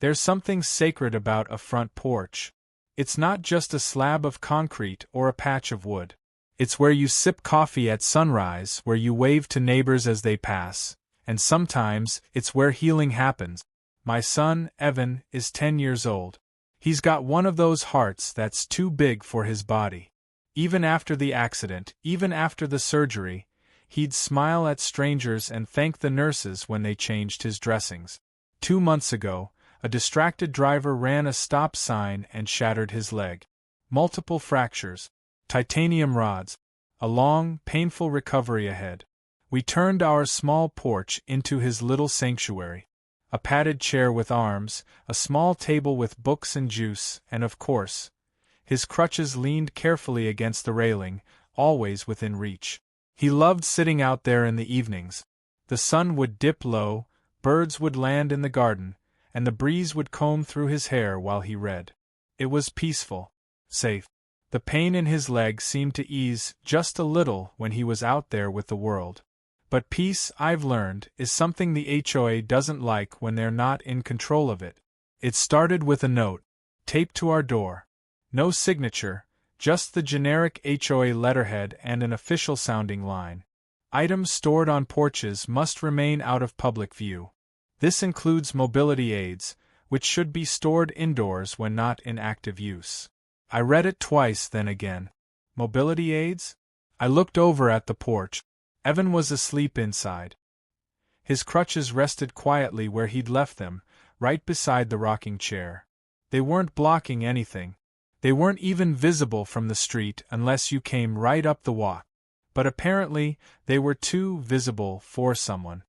There's something sacred about a front porch. It's not just a slab of concrete or a patch of wood. It's where you sip coffee at sunrise, where you wave to neighbors as they pass, and sometimes it's where healing happens. My son, Evan, is 10 years old. He's got one of those hearts that's too big for his body. Even after the accident, even after the surgery, he'd smile at strangers and thank the nurses when they changed his dressings. 2 months ago, a distracted driver ran a stop sign and shattered his leg. Multiple fractures, titanium rods, a long, painful recovery ahead. We turned our small porch into his little sanctuary. A padded chair with arms, a small table with books and juice, and of course, his crutches leaned carefully against the railing, always within reach. He loved sitting out there in the evenings. The sun would dip low, birds would land in the garden, and the breeze would comb through his hair while he read. It was peaceful, safe. The pain in his leg seemed to ease just a little when he was out there with the world. But peace, I've learned, is something the HOA doesn't like when they're not in control of it. It started with a note, taped to our door. No signature, just the generic HOA letterhead and an official-sounding line. Items stored on porches must remain out of public view. This includes mobility aids, which should be stored indoors when not in active use. I read it twice, then again. Mobility aids? I looked over at the porch. Evan was asleep inside. His crutches rested quietly where he'd left them, right beside the rocking chair. They weren't blocking anything. They weren't even visible from the street unless you came right up the walk. But apparently, they were too visible for someone.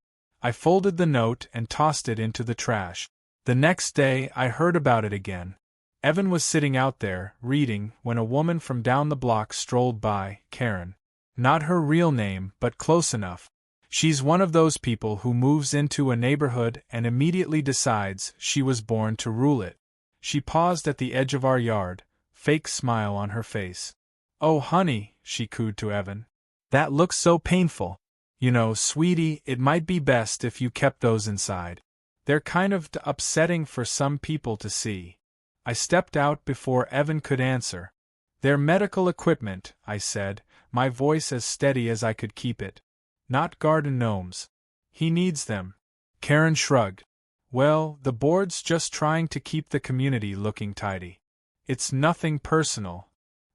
I folded the note and tossed it into the trash. The next day, I heard about it again. Evan was sitting out there, reading, when a woman from down the block strolled by, Karen. Not her real name, but close enough. She's one of those people who moves into a neighborhood and immediately decides she was born to rule it. She paused at the edge of our yard, fake smile on her face. "Oh honey," she cooed to Evan. "That looks so painful. You know, sweetie, it might be best if you kept those inside. They're kind of upsetting for some people to see." I stepped out before Evan could answer. "They're medical equipment," I said, my voice as steady as I could keep it. "Not garden gnomes. He needs them." Karen shrugged. "Well, the board's just trying to keep the community looking tidy. It's nothing personal.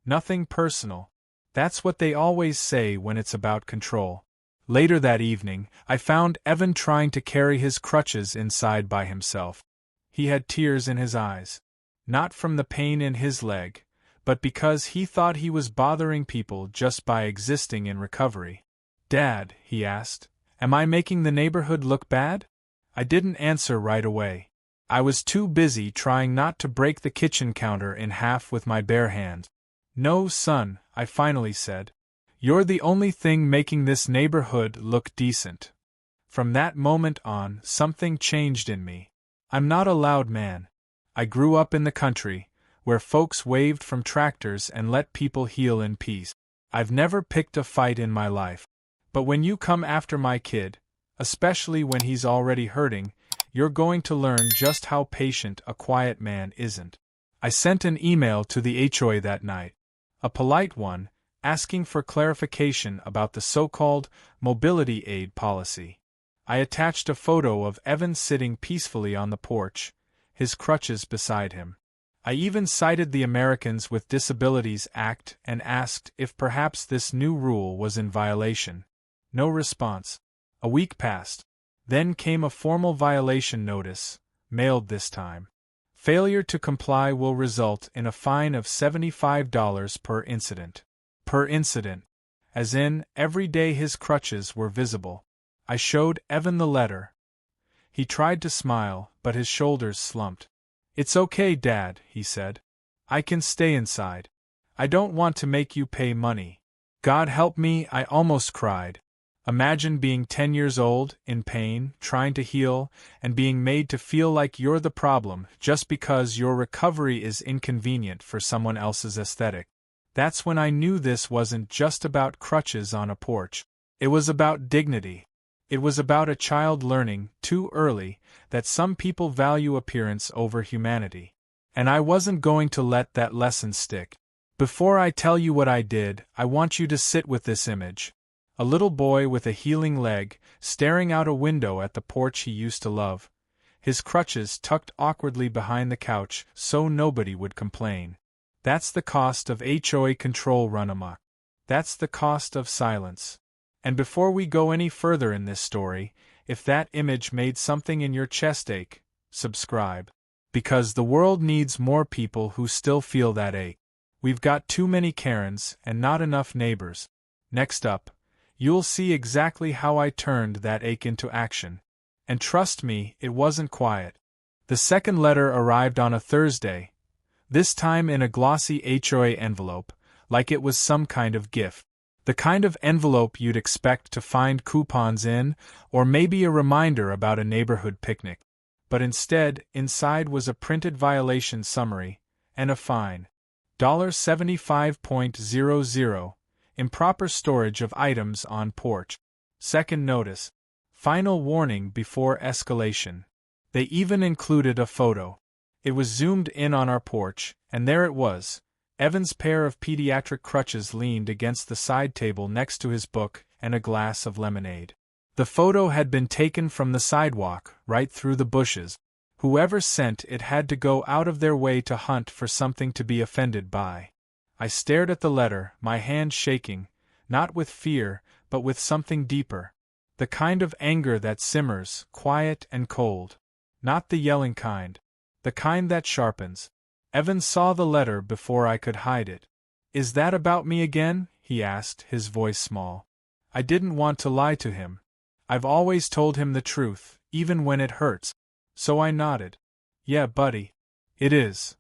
Nothing personal. That's what they always say when it's about control." Later that evening, I found Evan trying to carry his crutches inside by himself. He had tears in his eyes. Not from the pain in his leg, but because he thought he was bothering people just by existing in recovery. "Dad," he asked, "am I making the neighborhood look bad?" I didn't answer right away. I was too busy trying not to break the kitchen counter in half with my bare hand. "No, son," I finally said. "You're the only thing making this neighborhood look decent." From that moment on, something changed in me. I'm not a loud man. I grew up in the country, where folks waved from tractors and let people heal in peace. I've never picked a fight in my life. But when you come after my kid, especially when he's already hurting, you're going to learn just how patient a quiet man isn't. I sent an email to the HOA that night. A polite one, asking for clarification about the so-called mobility aid policy. I attached a photo of Evan sitting peacefully on the porch, his crutches beside him. I even cited the Americans with Disabilities Act and asked if perhaps this new rule was in violation. No response. A week passed. Then came a formal violation notice, mailed this time. Failure to comply will result in a fine of $75 per incident. Per incident. As in, every day his crutches were visible. I showed Evan the letter. He tried to smile, but his shoulders slumped. "It's okay, Dad," he said. "I can stay inside. I don't want to make you pay money." God help me, I almost cried. Imagine being 10 years old, in pain, trying to heal, and being made to feel like you're the problem just because your recovery is inconvenient for someone else's aesthetic. That's when I knew this wasn't just about crutches on a porch. It was about dignity. It was about a child learning, too early, that some people value appearance over humanity. And I wasn't going to let that lesson stick. Before I tell you what I did, I want you to sit with this image. A little boy with a healing leg, staring out a window at the porch he used to love, his crutches tucked awkwardly behind the couch so nobody would complain. That's the cost of HOA control run amok. That's the cost of silence. And before we go any further in this story, if that image made something in your chest ache, subscribe. Because the world needs more people who still feel that ache. We've got too many Karens and not enough neighbors. Next up, you'll see exactly how I turned that ache into action. And trust me, it wasn't quiet. The second letter arrived on a Thursday, this time in a glossy HOA envelope, like it was some kind of gift. The kind of envelope you'd expect to find coupons in, or maybe a reminder about a neighborhood picnic. But instead, inside was a printed violation summary, and a fine. $75.00, improper storage of items on porch. Second notice. Final warning before escalation. They even included a photo. It was zoomed in on our porch, and there it was. Evan's pair of pediatric crutches leaned against the side table next to his book and a glass of lemonade. The photo had been taken from the sidewalk, right through the bushes. Whoever sent it had to go out of their way to hunt for something to be offended by. I stared at the letter, my hand shaking, not with fear, but with something deeper. The kind of anger that simmers, quiet and cold. Not the yelling kind. The kind that sharpens. Evan saw the letter before I could hide it. "Is that about me again?" he asked, his voice small. I didn't want to lie to him. I've always told him the truth, even when it hurts. So I nodded. "Yeah, buddy. It is."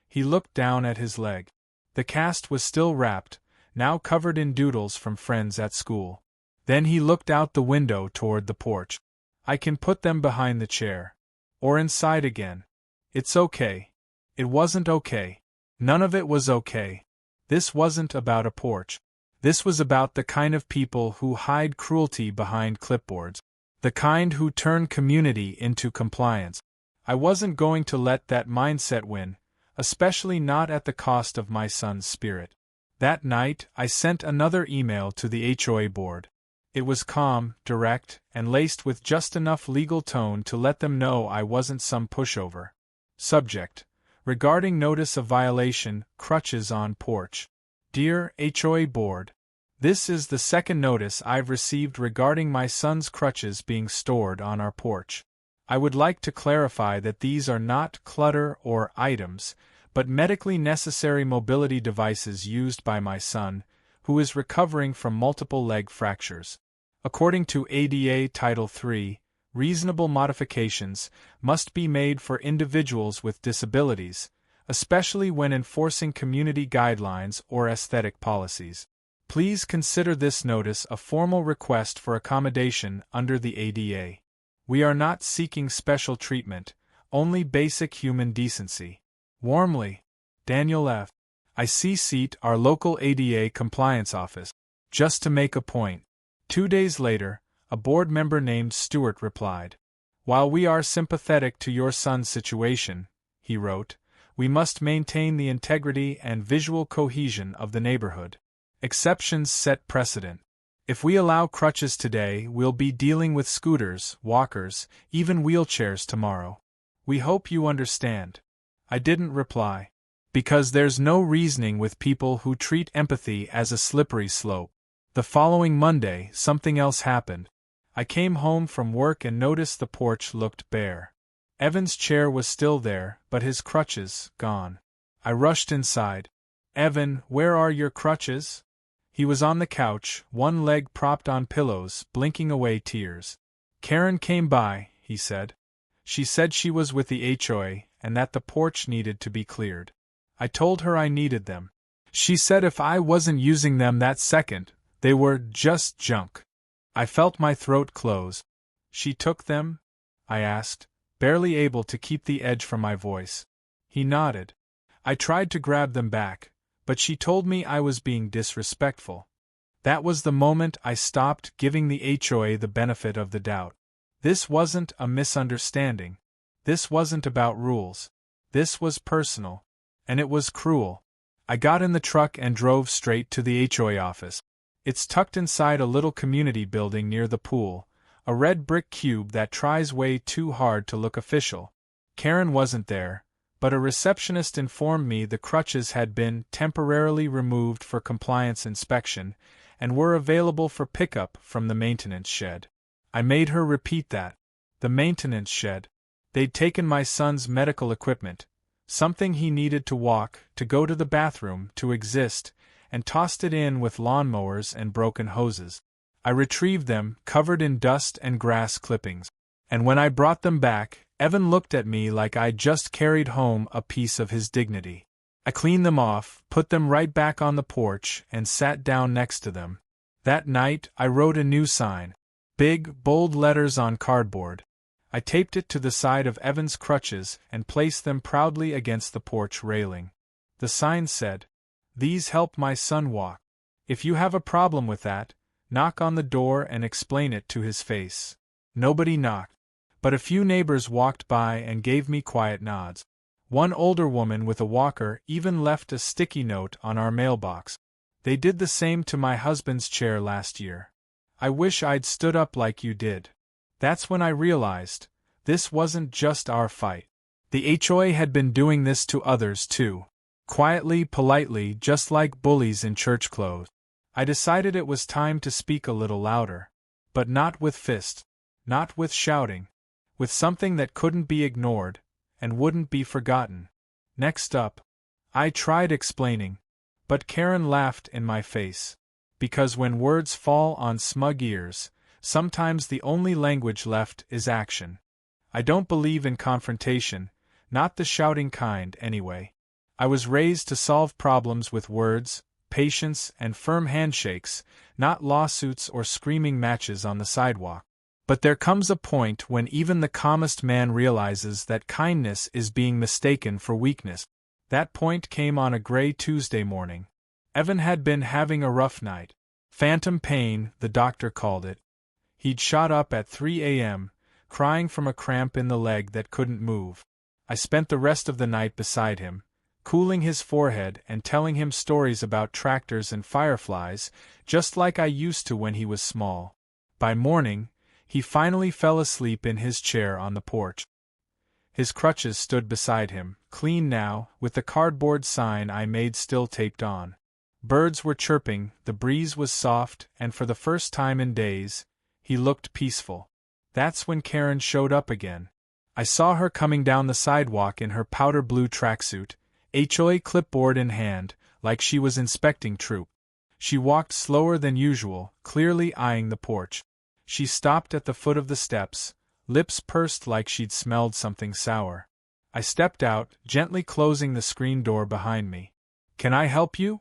He looked down at his leg. The cast was still wrapped, now covered in doodles from friends at school. Then he looked out the window toward the porch. "I can put them behind the chair. Or inside again. It's okay." It wasn't okay. None of it was okay. This wasn't about a porch. This was about the kind of people who hide cruelty behind clipboards. The kind who turn community into compliance. I wasn't going to let that mindset win, especially not at the cost of my son's spirit. That night, I sent another email to the HOA board. It was calm, direct, and laced with just enough legal tone to let them know I wasn't some pushover. Subject: regarding notice of violation, Crutches on porch. Dear HOA board, this is the second notice I've received regarding my son's crutches being stored on our porch. I would like to clarify that these are not clutter or items, but medically necessary mobility devices used by my son, who is recovering from multiple leg fractures. According to ADA Title III, reasonable modifications must be made for individuals with disabilities, especially when enforcing community guidelines or aesthetic policies. Please consider this notice a formal request for accommodation under the ADA. We are not seeking special treatment, only basic human decency. Warmly, Daniel F. I CC'd our local ADA compliance office. Just to make a point. 2 days later, a board member named Stewart replied. While we are sympathetic to your son's situation, he wrote, we must maintain the integrity and visual cohesion of the neighborhood. Exceptions set precedent. If we allow crutches today, we'll be dealing with scooters, walkers, even wheelchairs tomorrow. We hope you understand. I didn't reply. Because there's no reasoning with people who treat empathy as a slippery slope. The following Monday, something else happened. I came home from work and noticed the porch looked bare. Evan's chair was still there, but his crutches, gone. I rushed inside. Evan, where are your crutches? He was on the couch, one leg propped on pillows, blinking away tears. Karen came by, he said. She said she was with the HOA, and that the porch needed to be cleared. I told her I needed them. She said if I wasn't using them that second, they were just junk. I felt my throat close. She took them? I asked, barely able to keep the edge from my voice. He nodded. I tried to grab them back, but she told me I was being disrespectful. That was the moment I stopped giving the HOA the benefit of the doubt. This wasn't a misunderstanding. This wasn't about rules. This was personal. And it was cruel. I got in the truck and drove straight to the HOA office. It's tucked inside a little community building near the pool, a red brick cube that tries way too hard to look official. Karen wasn't there, but a receptionist informed me the crutches had been temporarily removed for compliance inspection and were available for pickup from the maintenance shed. I made her repeat that. The maintenance shed. They'd taken my son's medical equipment, something he needed to walk, to go to the bathroom, to exist, and tossed it in with lawnmowers and broken hoses. I retrieved them, covered in dust and grass clippings. And when I brought them back, Evan looked at me like I'd just carried home a piece of his dignity. I cleaned them off, put them right back on the porch, and sat down next to them. That night, I wrote a new sign. Big, bold letters on cardboard. I taped it to the side of Evan's crutches and placed them proudly against the porch railing. The sign said, "These help my son walk. If you have a problem with that, knock on the door and explain it to his face." Nobody knocked, but a few neighbors walked by and gave me quiet nods. One older woman with a walker even left a sticky note on our mailbox. They did the same to my husband's chair last year. "I wish I'd stood up like you did." That's when I realized, this wasn't just our fight. The HOA had been doing this to others too. Quietly, politely, just like bullies in church clothes. I decided it was time to speak a little louder. But not with fists. Not with shouting. With something that couldn't be ignored, and wouldn't be forgotten. Next up, I tried explaining. But Karen laughed in my face. Because when words fall on smug ears, sometimes the only language left is action. I don't believe in confrontation, not the shouting kind anyway. I was raised to solve problems with words, patience, and firm handshakes, not lawsuits or screaming matches on the sidewalk. But there comes a point when even the calmest man realizes that kindness is being mistaken for weakness. That point came on a gray Tuesday morning. Evan had been having a rough night. Phantom pain, the doctor called it. He'd shot up at 3 a.m., crying from a cramp in the leg that couldn't move. I spent the rest of the night beside him, cooling his forehead and telling him stories about tractors and fireflies, just like I used to when he was small. By morning, he finally fell asleep in his chair on the porch. His crutches stood beside him, clean now, with the cardboard sign I made still taped on. Birds were chirping, the breeze was soft, and for the first time in days, he looked peaceful. That's when Karen showed up again. I saw her coming down the sidewalk in her powder blue tracksuit, HOA clipboard in hand, like she was inspecting troop. She walked slower than usual, clearly eyeing the porch. She stopped at the foot of the steps, lips pursed like she'd smelled something sour. I stepped out, gently closing the screen door behind me. "Can I help you?"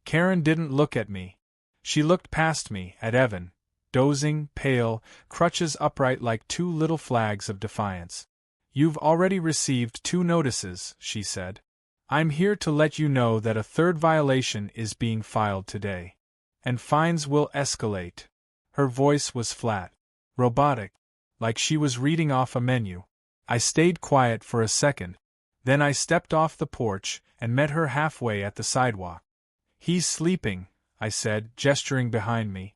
Karen didn't look at me. She looked past me, at Evan, dozing, pale, crutches upright like two little flags of defiance. "You've already received 2 notices," she said. "I'm here to let you know that a 3rd violation is being filed today. And fines will escalate." Her voice was flat, robotic, like she was reading off a menu. I stayed quiet for a second. Then I stepped off the porch and met her halfway at the sidewalk. "He's sleeping," I said, gesturing behind me.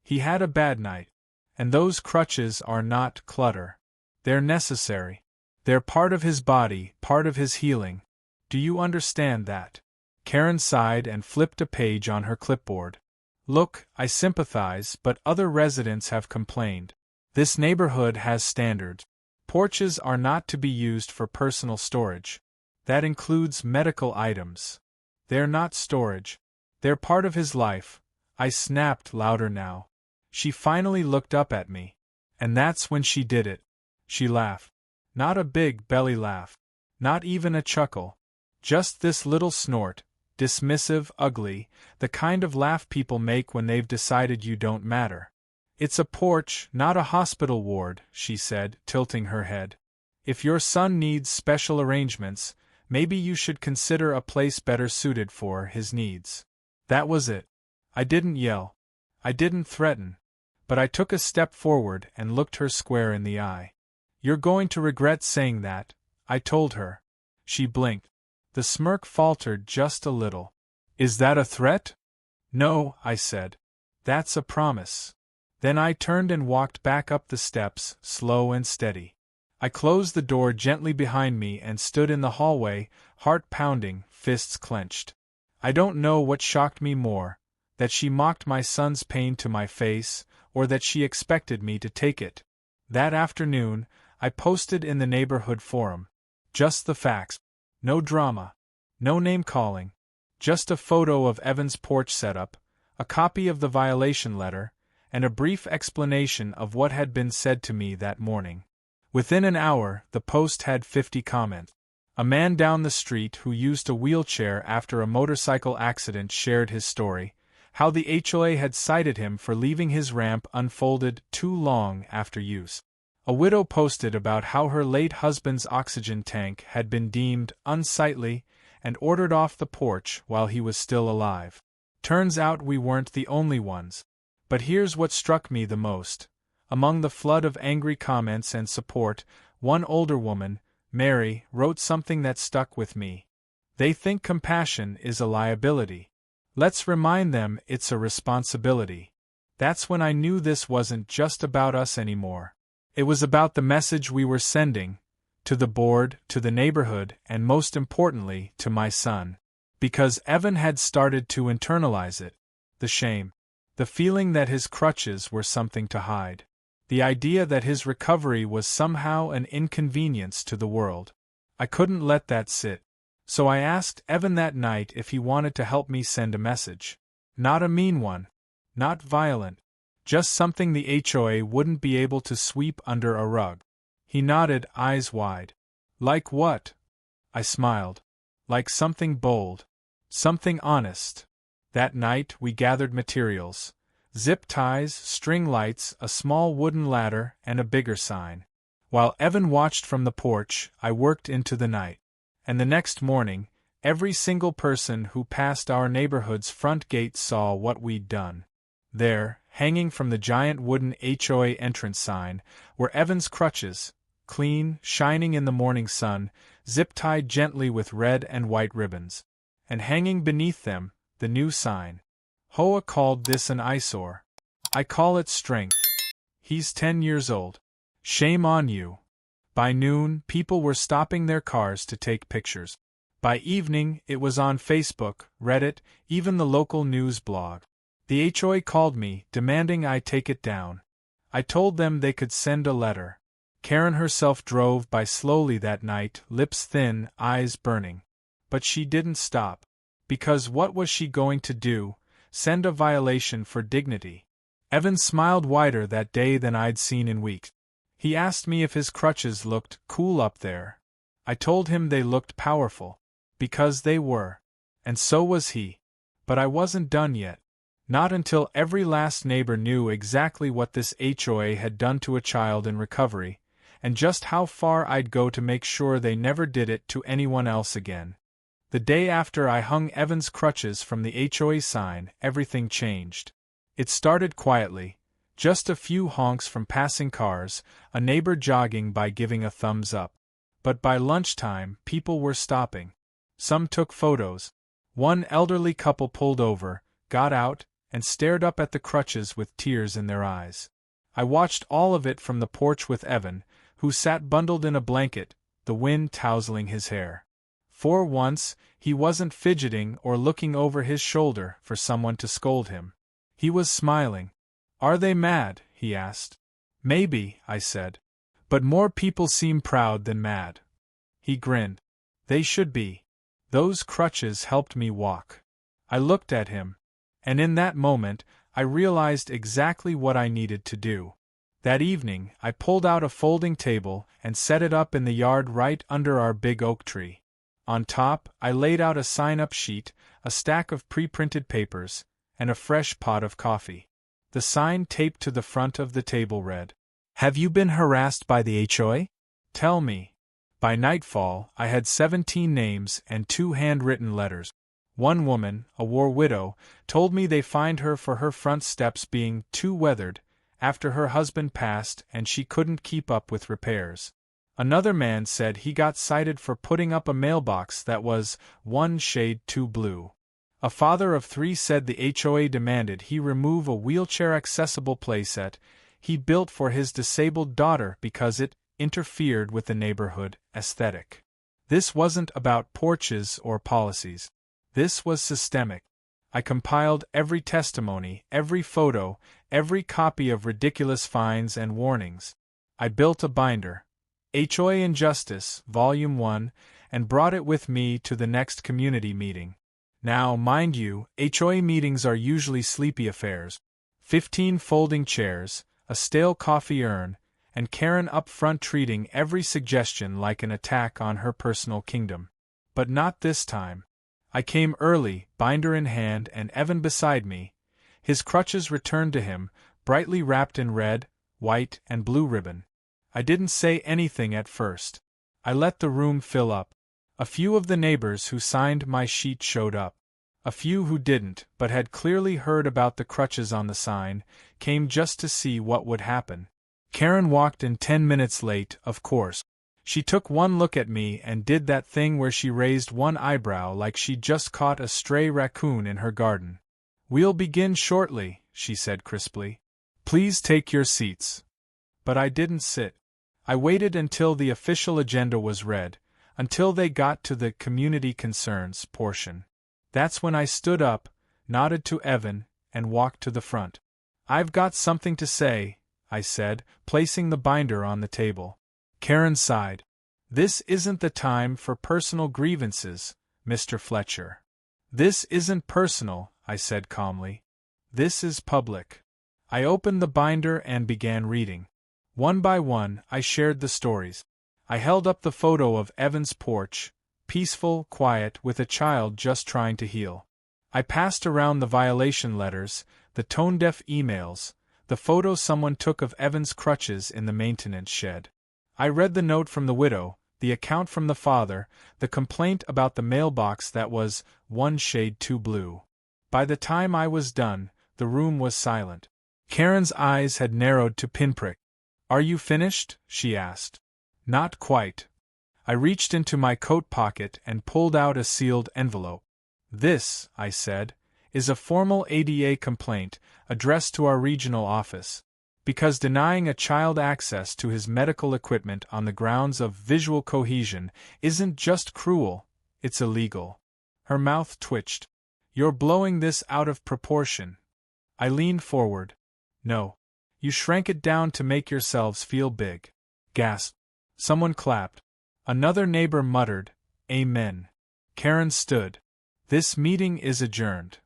"He had a bad night. And those crutches are not clutter. They're necessary. They're part of his body, part of his healing. Do you understand that?" Karen sighed and flipped a page on her clipboard. "Look, I sympathize, but other residents have complained. This neighborhood has standards. Porches are not to be used for personal storage. That includes medical items. They're not storage. They're part of his life." I snapped louder now. She finally looked up at me. And that's when she did it. She laughed. Not a big belly laugh. Not even a chuckle. Just this little snort, dismissive, ugly, the kind of laugh people make when they've decided you don't matter. "It's a porch, not a hospital ward," she said, tilting her head. "If your son needs special arrangements, maybe you should consider a place better suited for his needs." That was it. I didn't yell. I didn't threaten. But I took a step forward and looked her square in the eye. "You're going to regret saying that," I told her. She blinked. The smirk faltered just a little. "Is that a threat?" "No," I said. "That's a promise." Then I turned and walked back up the steps, slow and steady. I closed the door gently behind me and stood in the hallway, heart pounding, fists clenched. I don't know what shocked me more, that she mocked my son's pain to my face, or that she expected me to take it. That afternoon, I posted in the neighborhood forum. Just the facts. No drama. No name-calling. Just a photo of Evan's porch setup, a copy of the violation letter, and a brief explanation of what had been said to me that morning. Within an hour, the post had 50 comments. A man down the street who used a wheelchair after a motorcycle accident shared his story, how the HOA had cited him for leaving his ramp unfolded too long after use. A widow posted about how her late husband's oxygen tank had been deemed unsightly and ordered off the porch while he was still alive. Turns out we weren't the only ones. But here's what struck me the most. Among the flood of angry comments and support, one older woman, Mary, wrote something that stuck with me. "They think compassion is a liability. Let's remind them it's a responsibility." That's when I knew this wasn't just about us anymore. It was about the message we were sending, to the board, to the neighborhood, and most importantly, to my son. Because Evan had started to internalize it. The shame. The feeling that his crutches were something to hide. The idea that his recovery was somehow an inconvenience to the world. I couldn't let that sit. So I asked Evan that night if he wanted to help me send a message. Not a mean one. Not violent. Just something the HOA wouldn't be able to sweep under a rug. He nodded, eyes wide. "Like what?" I smiled. "Like something bold. Something honest." That night we gathered materials. Zip ties, string lights, a small wooden ladder, and a bigger sign. While Evan watched from the porch, I worked into the night. And the next morning, every single person who passed our neighborhood's front gate saw what we'd done. There, hanging from the giant wooden HOA entrance sign, were Evan's crutches, clean, shining in the morning sun, zip-tied gently with red and white ribbons. And hanging beneath them, the new sign. HOA called this an eyesore. I call it strength. He's 10 years old. Shame on you. By noon, people were stopping their cars to take pictures. By evening, it was on Facebook, Reddit, even the local news blog. The HOA called me, demanding I take it down. I told them they could send a letter. Karen herself drove by slowly that night, lips thin, eyes burning. But she didn't stop. Because what was she going to do? Send a violation for dignity? Evan smiled wider that day than I'd seen in weeks. He asked me if his crutches looked cool up there. I told him they looked powerful. Because they were. And so was he. But I wasn't done yet. Not until every last neighbor knew exactly what this HOA had done to a child in recovery, and just how far I'd go to make sure they never did it to anyone else again. The day after I hung Evan's crutches from the HOA sign, everything changed. It started quietly, just a few honks from passing cars, a neighbor jogging by giving a thumbs up. But by lunchtime, people were stopping. Some took photos. One elderly couple pulled over, got out, and stared up at the crutches with tears in their eyes. I watched all of it from the porch with Evan, who sat bundled in a blanket, the wind tousling his hair. For once, he wasn't fidgeting or looking over his shoulder for someone to scold him. He was smiling. "Are they mad?" he asked. "Maybe," I said. "But more people seem proud than mad." He grinned. "They should be. Those crutches helped me walk." I looked at him. And in that moment, I realized exactly what I needed to do. That evening, I pulled out a folding table and set it up in the yard right under our big oak tree. On top, I laid out a sign-up sheet, a stack of pre-printed papers, and a fresh pot of coffee. The sign taped to the front of the table read, "Have you been harassed by the HOA? Tell me." By nightfall, I had 17 names and 2 handwritten letters. One woman, a war widow, told me they fined her for her front steps being too weathered after her husband passed and she couldn't keep up with repairs. Another man said he got cited for putting up a mailbox that was one shade too blue. A father of 3 said the HOA demanded he remove a wheelchair-accessible playset he built for his disabled daughter because it interfered with the neighborhood aesthetic. This wasn't about porches or policies. This was systemic. I compiled every testimony, every photo, every copy of ridiculous fines and warnings. I built a binder, HOA Injustice, Volume 1, and brought it with me to the next community meeting. Now, mind you, HOA meetings are usually sleepy affairs. 15 folding chairs, a stale coffee urn, and Karen up front treating every suggestion like an attack on her personal kingdom. But not this time. I came early, binder in hand and Evan beside me, his crutches returned to him, brightly wrapped in red, white, and blue ribbon. I didn't say anything at first. I let the room fill up. A few of the neighbors who signed my sheet showed up. A few who didn't, but had clearly heard about the crutches on the sign, came just to see what would happen. Karen walked in 10 minutes late, of course. She took one look at me and did that thing where she raised one eyebrow like she'd just caught a stray raccoon in her garden. "We'll begin shortly," she said crisply. "Please take your seats." But I didn't sit. I waited until the official agenda was read, until they got to the community concerns portion. That's when I stood up, nodded to Evan, and walked to the front. "I've got something to say," I said, placing the binder on the table. Karen sighed. "This isn't the time for personal grievances, Mr. Fletcher." "This isn't personal," I said calmly. "This is public." I opened the binder and began reading. One by one, I shared the stories. I held up the photo of Evan's porch, peaceful, quiet, with a child just trying to heal. I passed around the violation letters, the tone-deaf emails, the photo someone took of Evan's crutches in the maintenance shed. I read the note from the widow, the account from the father, the complaint about the mailbox that was one shade too blue. By the time I was done, the room was silent. Karen's eyes had narrowed to pinprick. "Are you finished?" she asked. "Not quite." I reached into my coat pocket and pulled out a sealed envelope. "This," I said, "is a formal ADA complaint addressed to our regional office. Because denying a child access to his medical equipment on the grounds of visual cohesion isn't just cruel, it's illegal." Her mouth twitched. "You're blowing this out of proportion." I leaned forward. "No. You shrank it down to make yourselves feel big." Gasp. Someone clapped. Another neighbor muttered, "Amen." Karen stood. "This meeting is adjourned."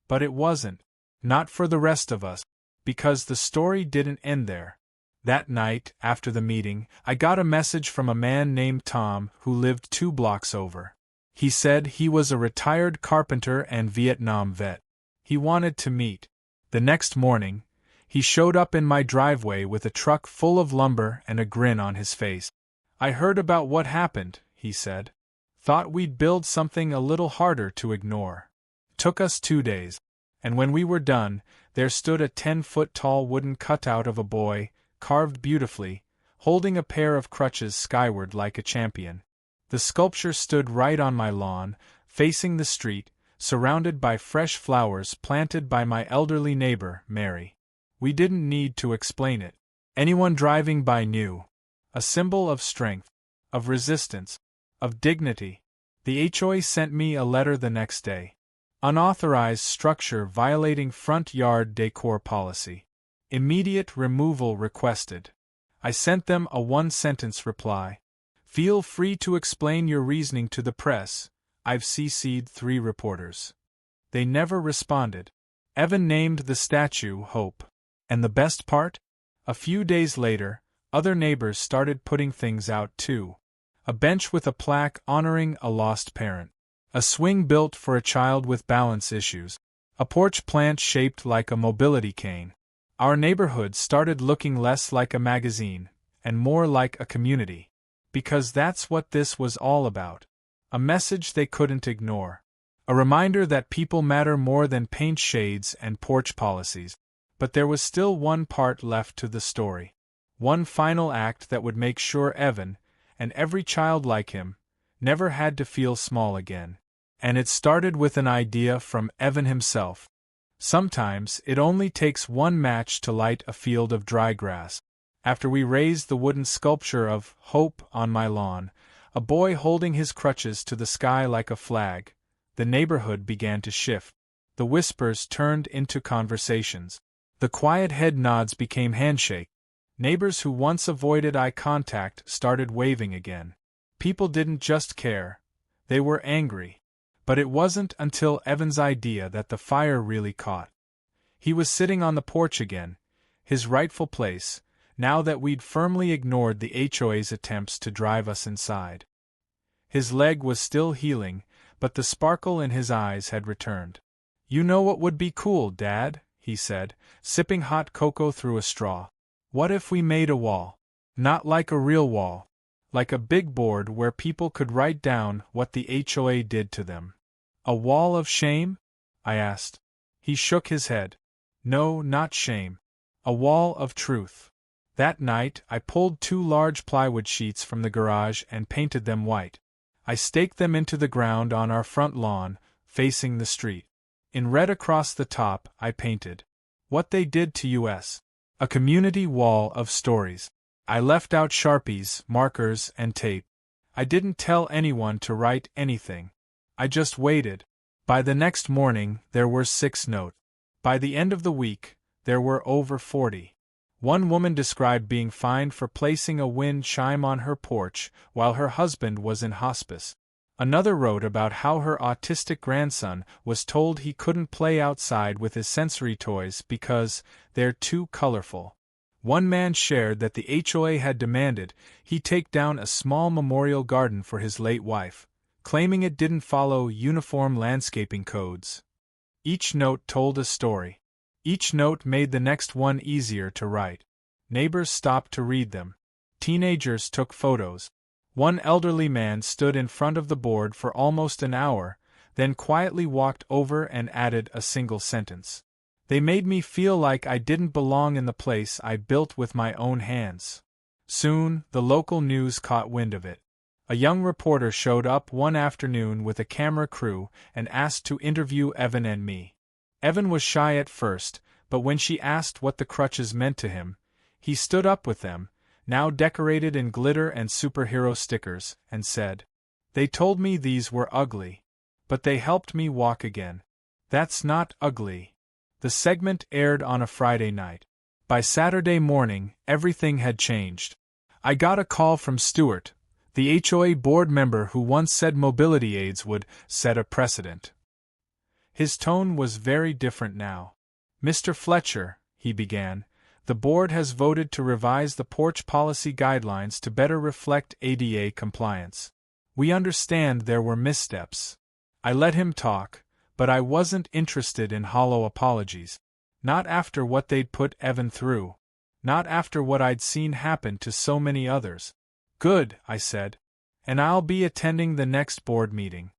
But it wasn't. Not for the rest of us. Because the story didn't end there. That night, after the meeting, I got a message from a man named Tom who lived 2 blocks over. He said he was a retired carpenter and Vietnam vet. He wanted to meet. The next morning, he showed up in my driveway with a truck full of lumber and a grin on his face. "I heard about what happened," he said. "Thought we'd build something a little harder to ignore." Took us 2 days. And when we were done, there stood a 10-foot-tall wooden cutout of a boy, carved beautifully, holding a pair of crutches skyward like a champion. The sculpture stood right on my lawn, facing the street, surrounded by fresh flowers planted by my elderly neighbor, Mary. We didn't need to explain it. Anyone driving by knew. A symbol of strength, of resistance, of dignity. The HOA sent me a letter the next day. Unauthorized structure violating front yard decor policy. Immediate removal requested. I sent them a 1-sentence reply. "Feel free to explain your reasoning to the press. I've CC'd 3 reporters." They never responded. Evan named the statue Hope. And the best part? A few days later, other neighbors started putting things out too. A bench with a plaque honoring a lost parent. A swing built for a child with balance issues. A porch plant shaped like a mobility cane. Our neighborhood started looking less like a magazine, and more like a community. Because that's what this was all about. A message they couldn't ignore. A reminder that people matter more than paint shades and porch policies. But there was still one part left to the story. One final act that would make sure Evan, and every child like him, never had to feel small again. And it started with an idea from Evan himself. Sometimes it only takes one match to light a field of dry grass. After we raised the wooden sculpture of Hope on my lawn, a boy holding his crutches to the sky like a flag, the neighborhood began to shift. The whispers turned into conversations. The quiet head nods became handshake. Neighbors who once avoided eye contact started waving again. People didn't just care. They were angry. But it wasn't until Evan's idea that the fire really caught. He was sitting on the porch again, his rightful place, now that we'd firmly ignored the HOA's attempts to drive us inside. His leg was still healing, but the sparkle in his eyes had returned. "You know what would be cool, Dad?" he said, sipping hot cocoa through a straw. "What if we made a wall? Not like a real wall. Like a big board where people could write down what the HOA did to them." "A wall of shame?" I asked. He shook his head. "No, not shame. A wall of truth." That night, I pulled 2 large plywood sheets from the garage and painted them white. I staked them into the ground on our front lawn, facing the street. In red across the top, I painted, "What they did to us. A community wall of stories." I left out Sharpies, markers, and tape. I didn't tell anyone to write anything. I just waited. By the next morning, there were 6 notes. By the end of the week, there were over 40. One woman described being fined for placing a wind chime on her porch while her husband was in hospice. Another wrote about how her autistic grandson was told he couldn't play outside with his sensory toys because they're too colorful. One man shared that the HOA had demanded he take down a small memorial garden for his late wife, claiming it didn't follow uniform landscaping codes. Each note told a story. Each note made the next one easier to write. Neighbors stopped to read them. Teenagers took photos. One elderly man stood in front of the board for almost an hour, then quietly walked over and added a single sentence. "They made me feel like I didn't belong in the place I built with my own hands." Soon, the local news caught wind of it. A young reporter showed up one afternoon with a camera crew and asked to interview Evan and me. Evan was shy at first, but when she asked what the crutches meant to him, he stood up with them, now decorated in glitter and superhero stickers, and said, "They told me these were ugly. But they helped me walk again." That's not ugly. The segment aired on a Friday night. By Saturday morning, everything had changed. I got a call from Stuart, the HOA board member who once said mobility aids would set a precedent. His tone was very different now. "Mr. Fletcher," he began, "the board has voted to revise the porch policy guidelines to better reflect ADA compliance. We understand there were missteps." I let him talk, but I wasn't interested in hollow apologies. Not after what they'd put Evan through. Not after what I'd seen happen to so many others. "Good," I said. "And I'll be attending the next board meeting.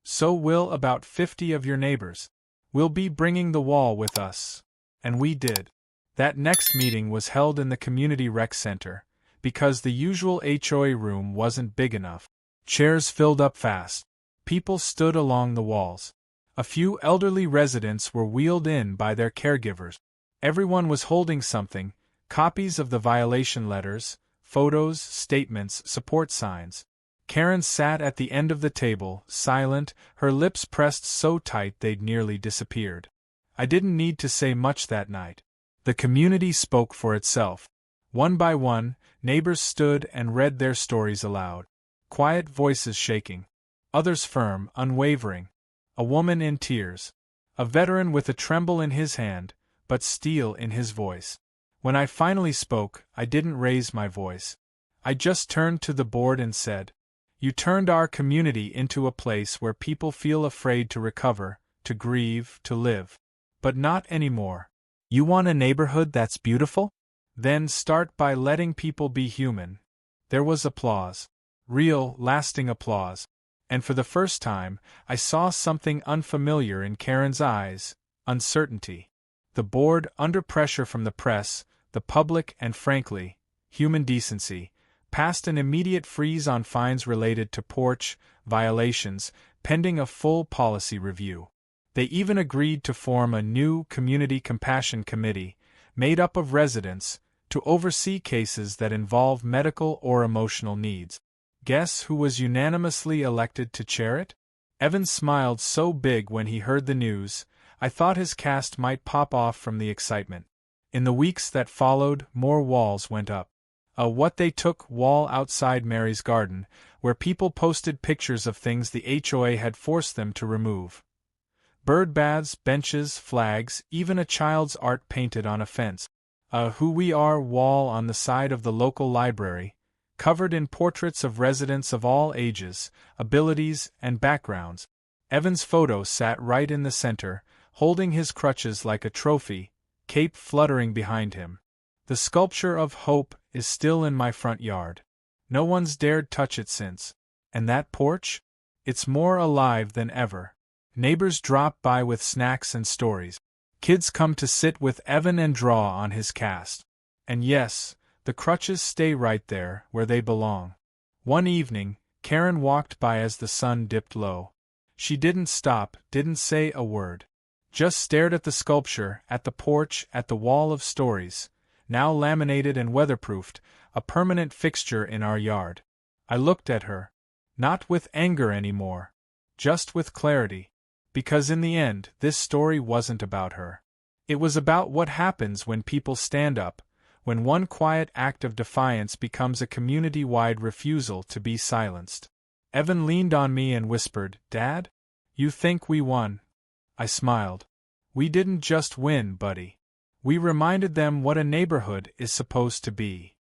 So will about 50 of your neighbors. We'll be bringing the wall with us." And we did. That next meeting was held in the community rec center, because the usual HOA room wasn't big enough. Chairs filled up fast. People stood along the walls. A few elderly residents were wheeled in by their caregivers. Everyone was holding something, copies of the violation letters, photos, statements, support signs. Karen sat at the end of the table, silent, her lips pressed so tight they'd nearly disappeared. I didn't need to say much that night. The community spoke for itself. One by one, neighbors stood and read their stories aloud. Quiet voices shaking. Others firm, unwavering. A woman in tears. A veteran with a tremble in his hand, but steel in his voice. When I finally spoke, I didn't raise my voice. I just turned to the board and said, "You turned our community into a place where people feel afraid to recover, to grieve, to live. But not anymore. You want a neighborhood that's beautiful? Then start by letting people be human." There was applause. Real, lasting applause. And for the first time, I saw something unfamiliar in Karen's eyes: uncertainty. The board, under pressure from the press, the public, and frankly, human decency, passed an immediate freeze on fines related to porch violations, pending a full policy review. They even agreed to form a new Community Compassion Committee, made up of residents, to oversee cases that involve medical or emotional needs. Guess who was unanimously elected to chair it? Evan smiled so big when he heard the news, I thought his cast might pop off from the excitement. In the weeks that followed, more walls went up. A what they took wall outside Mary's garden, where people posted pictures of things the HOA had forced them to remove. Bird baths, benches, flags, even a child's art painted on a fence. A Who We Are wall on the side of the local library, covered in portraits of residents of all ages, abilities, and backgrounds. Evan's photo sat right in the center, holding his crutches like a trophy, cape fluttering behind him. The sculpture of hope is still in my front yard. No one's dared touch it since. And that porch? It's more alive than ever. Neighbors drop by with snacks and stories. Kids come to sit with Evan and draw on his cast. And yes, the crutches stay right there, where they belong. One evening, Karen walked by as the sun dipped low. She didn't stop, didn't say a word. Just stared at the sculpture, at the porch, at the wall of stories, now laminated and weatherproofed, a permanent fixture in our yard. I looked at her. Not with anger anymore. Just with clarity. Because in the end, this story wasn't about her. It was about what happens when people stand up, when one quiet act of defiance becomes a community-wide refusal to be silenced. Evan leaned on me and whispered, "Dad? You think we won?" I smiled. "We didn't just win, buddy. We reminded them what a neighborhood is supposed to be."